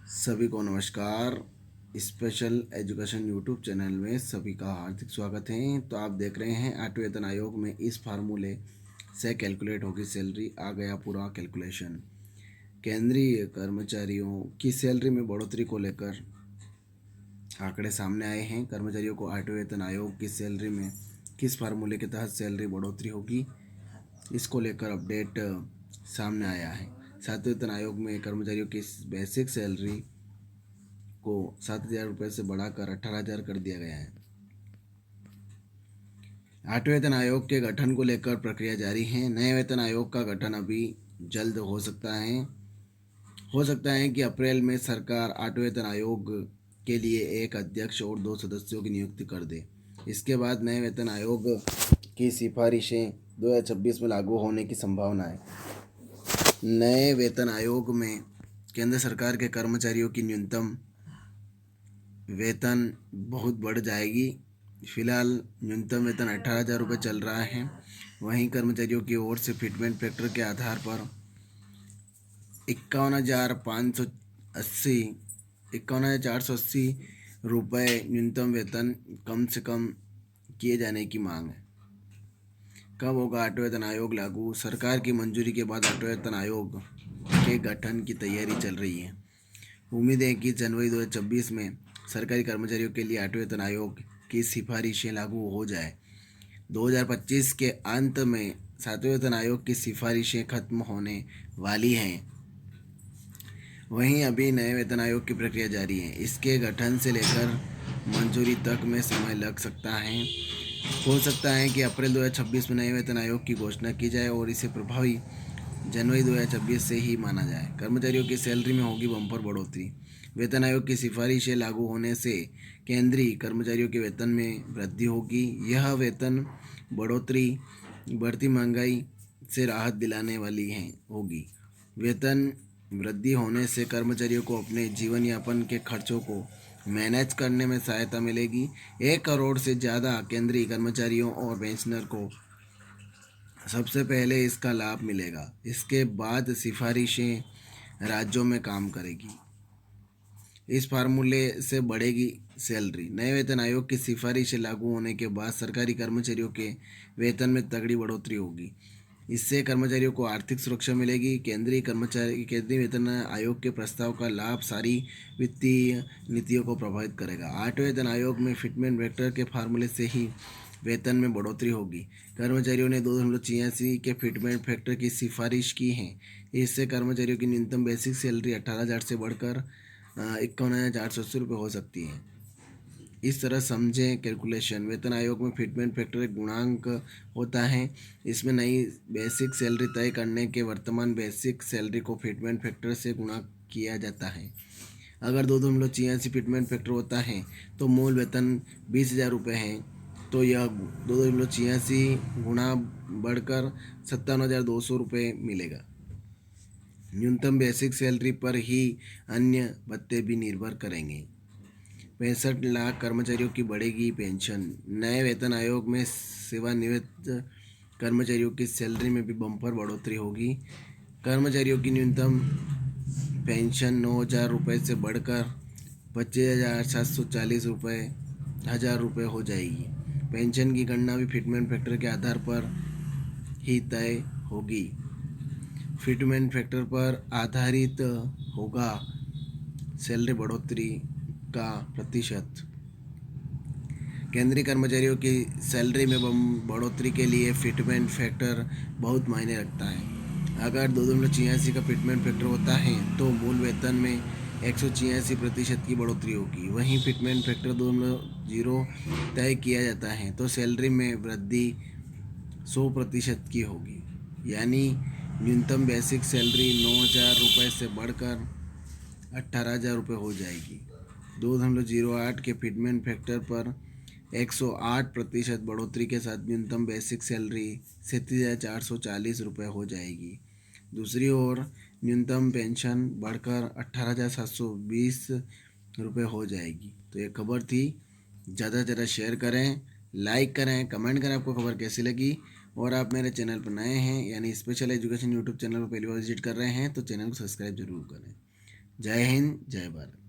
सभी को नमस्कार। स्पेशल एजुकेशन यूट्यूब चैनल में सभी का हार्दिक स्वागत है। तो आप देख रहे हैं ऑटो वेतन आयोग में इस फार्मूले से कैलकुलेट होगी सैलरी। आ गया पूरा कैलकुलेशन। केंद्रीय कर्मचारियों की सैलरी में बढ़ोतरी को लेकर आंकड़े सामने आए हैं। कर्मचारियों को ऑटो वेतन आयोग की सैलरी में किस फार्मूले के तहत सैलरी बढ़ोतरी होगी, इसको लेकर अपडेट सामने आया है। सातवें वेतन आयोग में कर्मचारियों की बेसिक सैलरी को 7,000 रुपये से बढ़ाकर 18,000 कर दिया गया है। आठवें वेतन आयोग के गठन को लेकर प्रक्रिया जारी है। नए वेतन आयोग का गठन अभी जल्द हो सकता है कि अप्रैल में सरकार आठवें वेतन आयोग के लिए एक अध्यक्ष और 2 सदस्यों की नियुक्ति कर दे। इसके बाद नए वेतन आयोग की सिफारिशें 2026 में लागू होने की संभावना है। नए वेतन आयोग में केंद्र सरकार के कर्मचारियों की न्यूनतम वेतन बहुत बढ़ जाएगी। फिलहाल न्यूनतम वेतन 18,000 रुपये चल रहा है। वहीं कर्मचारियों की ओर से फिटमेंट फैक्टर के आधार पर 51,480 रुपये न्यूनतम वेतन कम से कम किए जाने की मांग है। कब होगा आठवें वेतन आयोग लागू? सरकार की मंजूरी के बाद आठवें वेतन आयोग के गठन की तैयारी चल रही है। उम्मीद है कि जनवरी 2026 में सरकारी कर्मचारियों के लिए आठवें वेतन आयोग की सिफारिशें लागू हो जाए। 2025 के अंत में सातवें वेतन आयोग की सिफारिशें खत्म होने वाली हैं। वहीं अभी नए वेतन आयोग की प्रक्रिया जारी है। इसके गठन से लेकर मंजूरी तक में समय लग सकता है। हो सकता है कि अप्रैल 2026 में नए वेतन आयोग की घोषणा की जाए और इसे प्रभावी जनवरी 2026 से ही माना जाए। कर्मचारियों की सैलरी में होगी बम्पर बढ़ोतरी। वेतन आयोग की सिफारिशें लागू होने से केंद्रीय कर्मचारियों के वेतन में वृद्धि होगी। यह वेतन बढ़ोतरी बढ़ती महंगाई से राहत दिलाने वाली होगी। वेतन वृद्धि होने से कर्मचारियों को अपने जीवन यापन के खर्चों को मैनेज करने में सहायता मिलेगी। 1 करोड़ से ज़्यादा केंद्रीय कर्मचारियों और पेंशनर को सबसे पहले इसका लाभ मिलेगा। इसके बाद सिफारिशें राज्यों में काम करेगी। इस फार्मूले से बढ़ेगी सैलरी। नए वेतन आयोग की सिफारिशें लागू होने के बाद सरकारी कर्मचारियों के वेतन में तगड़ी बढ़ोतरी होगी। इससे कर्मचारियों को आर्थिक सुरक्षा मिलेगी। केंद्रीय वेतन आयोग के प्रस्ताव का लाभ सारी वित्तीय नीतियों को प्रभावित करेगा। आठवें वेतन आयोग में फिटमेंट वेक्टर के फार्मूले से ही वेतन में बढ़ोतरी होगी। कर्मचारियों ने 2.86 के फिटमेंट फैक्टर की सिफारिश की है। इससे कर्मचारियों की न्यूनतम बेसिक सैलरी 18,000 से बढ़कर 51,480 रुपये हो सकती है। इस तरह समझें कैलकुलेशन। वेतन आयोग में फिटमेंट फैक्टर एक गुणांक होता है। इसमें नई बेसिक सैलरी तय करने के वर्तमान बेसिक सैलरी को फिटमेंट फैक्टर से गुणा किया जाता है। अगर 2.86 फिटमेंट फैक्टर होता है तो मूल वेतन 20,000 रुपये है, तो यह 2.86 गुणा बढ़कर 57,200 रुपये मिलेगा। न्यूनतम बेसिक सैलरी पर ही अन्य भत्ते भी निर्भर करेंगे। 65 लाख कर्मचारियों की बढ़ेगी पेंशन। नए वेतन आयोग में सेवानिवृत्त कर्मचारियों की सैलरी में भी बम्पर बढ़ोतरी होगी। कर्मचारियों की न्यूनतम पेंशन 9,000 रुपये से बढ़कर 25,740 रुपये हो जाएगी। पेंशन की गणना भी फिटमेंट फैक्टर के आधार पर ही तय होगी। फिटमेंट फैक्टर पर आधारित होगा सैलरी बढ़ोतरी का प्रतिशत। केंद्रीय कर्मचारियों की सैलरी में बढ़ोतरी के लिए फिटमेंट फैक्टर बहुत मायने रखता है। अगर 2.86 का फिटमेंट फैक्टर होता है तो मूल वेतन में 186% की बढ़ोतरी होगी। वहीं फिटमेंट फैक्टर 2.0 तय किया जाता है तो सैलरी में वृद्धि 100% की होगी। यानी न्यूनतम बेसिक सैलरी 9,000 रुपये से बढ़कर 18,000 रुपये हो जाएगी। 2.08 के फिटमेंट फैक्टर पर 108% बढ़ोतरी के साथ न्यूनतम बेसिक सैलरी 37,440 रुपये हो जाएगी। दूसरी ओर न्यूनतम पेंशन बढ़कर 18,720 रुपये हो जाएगी। तो ये खबर थी। ज़्यादा से ज़्यादा शेयर करें, लाइक करें, कमेंट करें आपको खबर कैसी लगी। और आप मेरे चैनल पर नए हैं यानी स्पेशल एजुकेशन यूट्यूब चैनल पर पहली बार विजिट कर रहे हैं तो चैनल को सब्सक्राइब जरूर करें। जय हिंद, जय भारत।